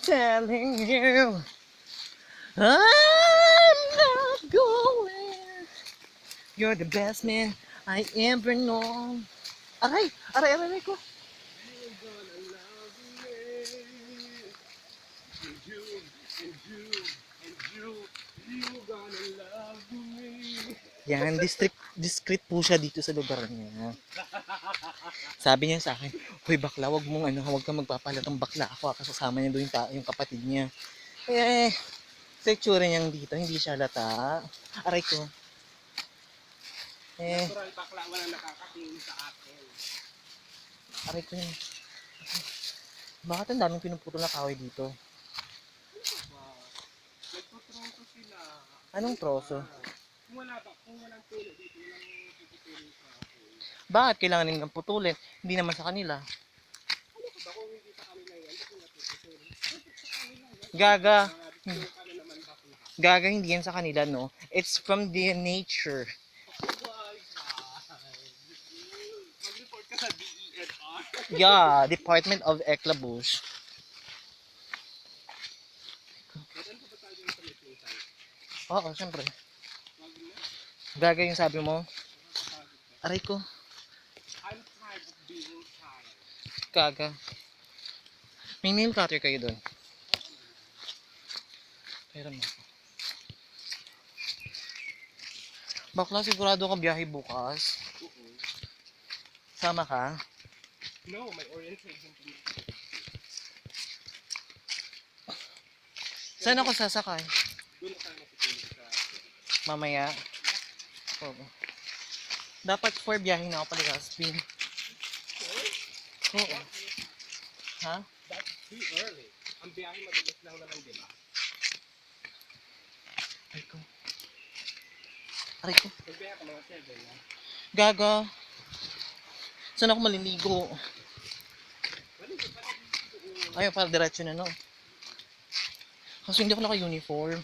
telling you I'm not going. You're the best man I ever known. Aray! Aray, aray, aray ko. You gonna love me. And you, and you, and you, you gonna love me. Yan, discreet po siya dito sa lugar niya. Sabi niya sa akin, "Hoy bakla, wag kang magpapalatang bakla ako." Kasama niya doon yung kapatid niya. Eh, sa itsura niyang dito, hindi siya lata. Aray ko. Eh, Natural bakla, walang nakakatingin sa akin. aray ko yun. Bakit ang daming pinuputol na kahoy dito? Wow. Nagputronto sila. Anong troso? Kung walang puno dito, walang puputulin sa akin. Bakit kailangan nilang putulin? Hindi naman sa kanila. Ano ko ba kung hindi sa kanila yan? Hindi ko natutulin. Gaga. Yung ano naman bakla. Gaga, hindi yan sa kanila, no? It's from the nature. Why, guys? Mag-report ka sa DENR. Yeah, Department of Eclabush. Ba't ano ba tayo yung sa meeting site? Oo, syempre. Wag na. Gaga yung sabi mo. Nakakapagod ka. Aray ko. I'm tired of being tired. Gaga. May nail cutter kayo doon. Pero mo. Bakla, sigurado ka biyahe bukas. Oo. Sama ka. No, may orientation to me. Saan ako sasakay? Doon na tayo matutulog sa... Mamaya. Oo. Dapat 4 biyahe na ako Legazpi. Oo. Ha? That's too early. Ang biyahe mabilis lang naman, di ba? Aray ko. Aray ko. Magbiyahe ka mga 7 na. Gaga. Saan ako maliligo? Wala ka pa dito. Ayun, para diretso na, no? Kasi hindi ako naka-uniform.